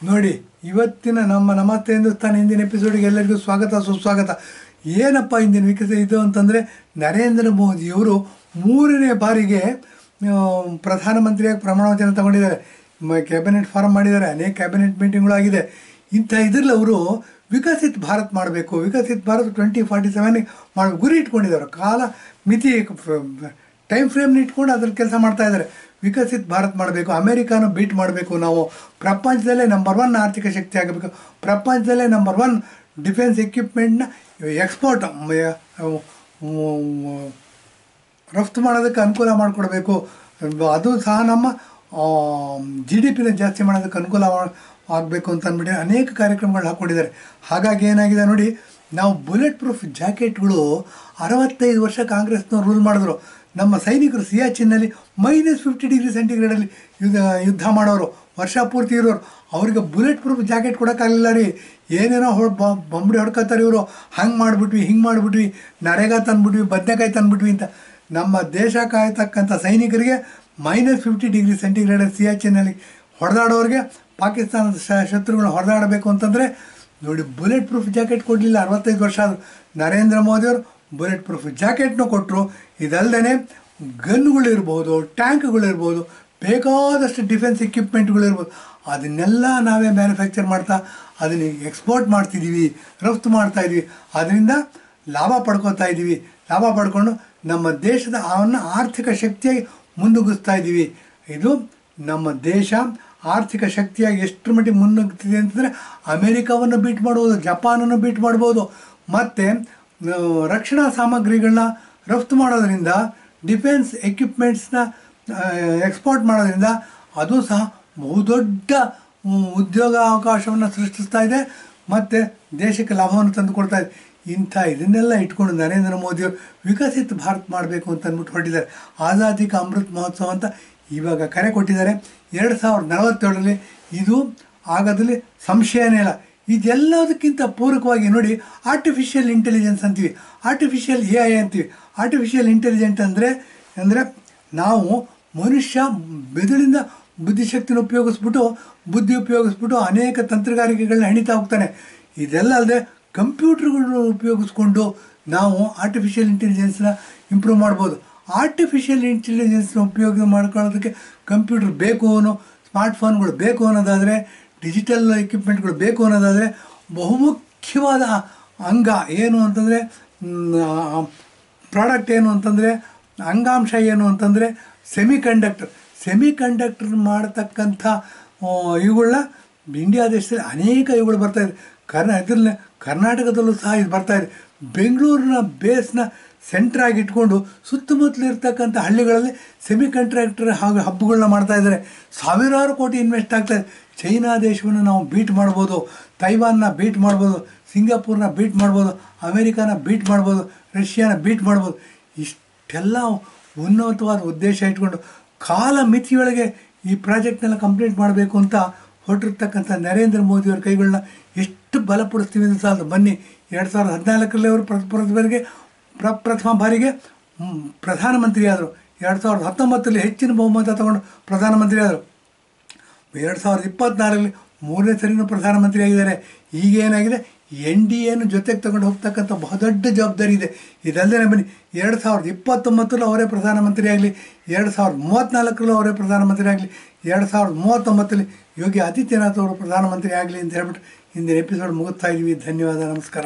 ನೋಡಿ ಇವತ್ತಿನ ನಮ್ಮ ನಮಸ್ತೆ ಹಿಂದೂಸ್ತಾನ್ ಹಿಂದಿನ ಎಪಿಸೋಡ್ಗೆ ಎಲ್ಲರಿಗೂ ಸ್ವಾಗತ ಸುಸ್ವಾಗತ. ಏನಪ್ಪ ಇಂದಿನ ವಿಕಸ ಇದು ಅಂತಂದರೆ, ನರೇಂದ್ರ ಮೋದಿಯವರು 3ನೇ ಬಾರಿಗೆ ಪ್ರಧಾನಮಂತ್ರಿಯಾಗಿ ಪ್ರಮಾಣ ವಚನ ತಗೊಂಡಿದ್ದಾರೆ. ಕ್ಯಾಬಿನೆಟ್ ಫಾರ್ಮ್ ಮಾಡಿದ್ದಾರೆ, ಅನೇಕ ಕ್ಯಾಬಿನೆಟ್ ಮೀಟಿಂಗ್ಗಳಾಗಿದೆ. ಇದರಲ್ಲಿ ಅವರು ವಿಕಸಿತ್ ಭಾರತ್ ಮಾಡಬೇಕು, ವಿಕಸಿತ್ ಭಾರತ್ 2047 ಮಾಡಬೇಕು ಗುರಿ ಇಟ್ಕೊಂಡಿದ್ದಾರೆ. ಕಾಲ ಮಿತಿ ಟೈಮ್ ಫ್ರೇಮ್ನ ಇಟ್ಕೊಂಡು ಅದ್ರಲ್ಲಿ ಕೆಲಸ ಮಾಡ್ತಾ ಇದ್ದಾರೆ. ವಿಕಸಿತ್ ಭಾರತ್ ಮಾಡಬೇಕು, ಅಮೇರಿಕಾನ ಬೀಟ್ ಮಾಡಬೇಕು, ನಾವು ಪ್ರಪಂಚದಲ್ಲೇ ನಂಬರ್ 1 ಆರ್ಥಿಕ ಶಕ್ತಿ ಆಗಬೇಕು, ಪ್ರಪಂಚದಲ್ಲೇ ನಂಬರ್ 1 ಡಿಫೆನ್ಸ್ ಎಕ್ವಿಪ್ಮೆಂಟ್ನ ಎಕ್ಸ್ಪೋರ್ಟ್ ರಫ್ತು ಮಾಡೋದಕ್ಕೆ ಅನುಕೂಲ ಮಾಡಿಕೊಡ್ಬೇಕು. ಅದು ಸಹ ನಮ್ಮ GDPನ ಜಾಸ್ತಿ ಮಾಡೋದಕ್ಕೆ ಅನುಕೂಲ ಆಗಬೇಕು ಅಂತ ಅಂದ್ಬಿಟ್ಟು ಅನೇಕ ಕಾರ್ಯಕ್ರಮಗಳು ಹಾಕ್ಕೊಂಡಿದ್ದಾರೆ. ಹಾಗಾಗಿ ಏನಾಗಿದೆ ನೋಡಿ, ನಾವು ಬುಲೆಟ್ ಪ್ರೂಫ್ ಜಾಕೆಟ್ಗಳು 65 ವರ್ಷ ಕಾಂಗ್ರೆಸ್ನವ್ರು ರೂಲ್ ಮಾಡಿದ್ರು. ನಮ್ಮ ಸೈನಿಕರು ಸಿಯಾಚಿನ್ನಲ್ಲಿ -50 ಡಿಗ್ರಿ ಸೆಂಟಿಗ್ರೇಡಲ್ಲಿ ಯುದ್ಧ ಮಾಡೋರು, ವರ್ಷ ಪೂರ್ತಿ ಇರೋರು. ಅವ್ರಿಗೆ ಬುಲೆಟ್ ಪ್ರೂಫ್ ಜಾಕೆಟ್ ಕೊಡೋಕ್ಕಾಗಲಿಲ್ಲ ರೀ. ಏನೇನೋ ಬಂಬಡಿ ಹೊಡ್ಕೋತಾರೆ ಇವರು. ಹಂಗೆ ಮಾಡಿಬಿಟ್ವಿ, ಹಿಂಗೆ ಮಾಡಿಬಿಟ್ವಿ, ನರೇಗಾ ತಂದುಬಿಟ್ವಿ, ಬದನೆಕಾಯಿ ತಂದುಬಿಟ್ವಿ ಅಂತ. ನಮ್ಮ ದೇಶ ಕಾಯ್ತಕ್ಕಂಥ ಸೈನಿಕರಿಗೆ -50 ಡಿಗ್ರಿ ಸೆಂಟಿಗ್ರೇಡಲ್ಲಿ ಸಿಯಾಚಿನ್ನಲ್ಲಿ ಹೊಡೆದಾಡೋರಿಗೆ, ಪಾಕಿಸ್ತಾನದ ಶತ್ರುಗಳನ್ನ ಹೊಡೆದಾಡಬೇಕು ಅಂತಂದರೆ ನೋಡಿ, ಬುಲೆಟ್ ಪ್ರೂಫ್ ಜಾಕೆಟ್ ಕೊಡಲಿಲ್ಲ. 65 ವರ್ಷ ಆದರು. ನರೇಂದ್ರ ಮೋದಿಯವರು ಬುಲೆಟ್ ಪ್ರೂಫ್ ಜಾಕೆಟ್ನೂ ಕೊಟ್ಟರು. ಇದಲ್ಲದೆ ಗನ್ಗಳಿರ್ಬೋದು, ಟ್ಯಾಂಕ್ಗಳಿರ್ಬೋದು, ಬೇಕಾದಷ್ಟು ಡಿಫೆನ್ಸ್ ಎಕ್ವಿಪ್ಮೆಂಟ್ಗಳಿರ್ಬೋದು, ಅದನ್ನೆಲ್ಲ ನಾವೇ ಮ್ಯಾನುಫ್ಯಾಕ್ಚರ್ ಮಾಡ್ತಾ ಅದನ್ನು ಎಕ್ಸ್ಪೋರ್ಟ್ ಮಾಡ್ತಿದ್ದೀವಿ, ರಫ್ತು ಮಾಡ್ತಾಯಿದ್ದೀವಿ. ಅದರಿಂದ ಲಾಭ ಪಡ್ಕೊತಾ ಇದ್ದೀವಿ. ಲಾಭ ಪಡ್ಕೊಂಡು ನಮ್ಮ ದೇಶದ ಆರ್ಥಿಕ ಶಕ್ತಿಯಾಗಿ ಮುನ್ನುಗ್ಗಿಸ್ತಾ ಇದ್ದೀವಿ. ಇದು ನಮ್ಮ ದೇಶ ಆರ್ಥಿಕ ಶಕ್ತಿಯಾಗಿ ಎಷ್ಟರ ಮಟ್ಟಿಗೆ ಮುನ್ನುಗ್ತಿದೆ ಅಂತಂದರೆ, ಅಮೇರಿಕಾವನ್ನು ಬೀಟ್ ಮಾಡ್ಬೋದು, ಜಪಾನನ್ನು ಬೀಟ್ ಮಾಡ್ಬೋದು. ಮತ್ತು ರಕ್ಷಣಾ ಸಾಮಗ್ರಿಗಳನ್ನ ರಫ್ತು ಮಾಡೋದ್ರಿಂದ, ಡಿಫೆನ್ಸ್ ಎಕ್ವಿಪ್ಮೆಂಟ್ಸ್ನ ಎಕ್ಸ್ಪೋರ್ಟ್ ಮಾಡೋದ್ರಿಂದ ಅದು ಸಹ ಬಹುದೊಡ್ಡ ಉದ್ಯೋಗ ಅವಕಾಶವನ್ನು ಸೃಷ್ಟಿಸ್ತಾ ಇದೆ ಮತ್ತು ದೇಶಕ್ಕೆ ಲಾಭವನ್ನು ತಂದು ಕೊಡ್ತಾ ಇದೆ. ಇದನ್ನೆಲ್ಲ ಇಟ್ಕೊಂಡು ನರೇಂದ್ರ ಮೋದಿಯವರು ವಿಕಸಿತ್ ಭಾರತ್ ಮಾಡಬೇಕು ಅಂತ ಅಂದ್ಬಿಟ್ಟು ಹೊರಟಿದ್ದಾರೆ. ಆಜಾದಿ ಕಾ ಅಮೃತ್ ಮಹೋತ್ಸವ ಅಂತ ಇವಾಗ ಕರೆ ಕೊಟ್ಟಿದ್ದಾರೆ. 2047ರಲ್ಲಿ ಇದು ಆಗೋದ್ರಲ್ಲಿ ಸಂಶಯನೇ ಇಲ್ಲ. ಇದೆಲ್ಲದಕ್ಕಿಂತ ಪೂರಕವಾಗಿ ನೋಡಿ, ಆರ್ಟಿಫಿಷಿಯಲ್ ಇಂಟೆಲಿಜೆನ್ಸ್ ಅಂತೀವಿ, ಆರ್ಟಿಫಿಷಿಯಲ್ AI ಅಂತೀವಿ. ಆರ್ಟಿಫಿಷಿಯಲ್ ಇಂಟೆಲಿಜೆಂಟ್ ಅಂದರೆ ನಾವು ಮನುಷ್ಯ ಮೆದುಳಿಂದ ಬುದ್ಧಿಶಕ್ತಿನ ಬುದ್ಧಿ ಉಪಯೋಗಿಸ್ಬಿಟ್ಟು ಅನೇಕ ತಂತ್ರಗಾರಿಕೆಗಳನ್ನ ಹೆಣಿತಾ ಹೋಗ್ತಾನೆ. ಇದೆಲ್ಲ ಅಲ್ಲದೆ ಕಂಪ್ಯೂಟರ್ಗಳನ್ನ ಉಪಯೋಗಿಸ್ಕೊಂಡು ನಾವು ಆರ್ಟಿಫಿಷಿಯಲ್ ಇಂಟೆಲಿಜೆನ್ಸ್ನ ಇಂಪ್ರೂವ್ ಮಾಡ್ಬೋದು. ಆರ್ಟಿಫಿಷಿಯಲ್ ಇಂಟೆಲಿಜೆನ್ಸ್ನ ಉಪಯೋಗ ಮಾಡ್ಕೊಳ್ಳೋದಕ್ಕೆ ಕಂಪ್ಯೂಟರ್ ಬೇಕು ಸ್ಮಾರ್ಟ್ಫೋನ್ಗಳು ಬೇಕು ಅನ್ನೋದಾದರೆ, ಡಿಜಿಟಲ್ ಎಕ್ವಿಪ್ಮೆಂಟ್ಗಳು ಬೇಕು ಅನ್ನೋದಾದರೆ, ಬಹುಮುಖ್ಯವಾದ ಅಂಗ ಏನು ಅಂತಂದರೆ, ಪ್ರಾಡಕ್ಟ್ ಏನು ಅಂತಂದರೆ, ಅಂಗಾಂಶ ಏನು ಅಂತಂದರೆ ಸೆಮಿಕಂಡಕ್ಟರ್ ಮಾಡತಕ್ಕಂಥ ಇವುಗಳನ್ನ ಇಂಡಿಯಾ ದೇಶದಲ್ಲಿ ಅನೇಕ ಇವುಗಳು ಬರ್ತಾಯಿದೆ. ಇದರಲ್ಲಿ ಕರ್ನಾಟಕದಲ್ಲೂ ಸಹ ಇದು ಬರ್ತಾಯಿದೆ. ಬೆಂಗಳೂರಿನ ಬೇಸ್ನ ಸೆಂಟ್ರಾಗಿ ಇಟ್ಕೊಂಡು ಸುತ್ತಮುತ್ತಲಿರ್ತಕ್ಕಂಥ ಹಳ್ಳಿಗಳಲ್ಲಿ ಸೆಮಿಕಂಡಕ್ಟರ್ ಹಾಗೂ ಹಬ್ಬಗಳನ್ನ ಮಾಡ್ತಾಯಿದ್ದಾರೆ. ಸಾವಿರಾರು ಕೋಟಿ ಇನ್ವೆಸ್ಟ್ ಆಗ್ತಾಯಿದೆ. ಚೈನಾ ದೇಶವನ್ನು ನಾವು ಬೀಟ್ ಮಾಡ್ಬೋದು, ತೈವಾನ್ನ ಬೀಟ್ ಮಾಡ್ಬೋದು, ಸಿಂಗಾಪುರ್ನ ಬೀಟ್ ಮಾಡ್ಬೋದು, ಅಮೇರಿಕಾನ ಬೀಟ್ ಮಾಡ್ಬೋದು, ರಷ್ಯಾನ ಬೀಟ್ ಮಾಡ್ಬೋದು. ಇಷ್ಟೆಲ್ಲ ಉನ್ನತವಾದ ಉದ್ದೇಶ ಇಟ್ಕೊಂಡು ಕಾಲ ಮಿತಿಯೊಳಗೆ ಈ ಪ್ರಾಜೆಕ್ಟ್ನೆಲ್ಲ ಕಂಪ್ಲೀಟ್ ಮಾಡಬೇಕು ಅಂತ ಹೊರಟಿರ್ತಕ್ಕಂಥ ನರೇಂದ್ರ ಮೋದಿಯವರ ಕೈಗಳನ್ನ ಎಷ್ಟು ಬಲಪಡಿಸ್ತೀವಿ ಅಂತ ಸಾಲದು. ಬನ್ನಿ, 2014ರಲ್ಲಿ ಅವರು ಪ್ರಥಮ ಬಾರಿಗೆ ಪ್ರಧಾನಮಂತ್ರಿ ಆದರು. 2019ರಲ್ಲಿ ಹೆಚ್ಚಿನ ಬಹುಮತ ತಗೊಂಡು ಪ್ರಧಾನಮಂತ್ರಿ ಆದರು. 2024ರಲ್ಲಿ 3ನೇ ಸರಿನೂ ಪ್ರಧಾನಮಂತ್ರಿ ಆಗಿದ್ದಾರೆ. ಈಗೇನಾಗಿದೆ, NDAನ ಜೊತೆಗೆ ತಗೊಂಡು ಹೋಗ್ತಕ್ಕಂಥ ಬಹುದೊಡ್ಡ ಜವಾಬ್ದಾರಿ ಇದೆ. ಇದಲ್ಲದೆ ಬನ್ನಿ, 2029ರಲ್ಲೂ ಅವರೇ ಪ್ರಧಾನಮಂತ್ರಿ ಆಗಲಿ, 2034ರಲ್ಲೂ ಅವರೇ ಪ್ರಧಾನಮಂತ್ರಿ ಆಗಲಿ, 2039ರಲ್ಲಿ ಯೋಗಿ ಆದಿತ್ಯನಾಥ್ ಅವರು ಪ್ರಧಾನಮಂತ್ರಿ ಆಗಲಿ ಅಂತ ಹೇಳ್ಬಿಟ್ಟು ಇಂದಿನ ಎಪಿಸೋಡ್ ಮುಗಿಸ್ತಾ ಇದ್ದೀವಿ. ಧನ್ಯವಾದ, ನಮಸ್ಕಾರ.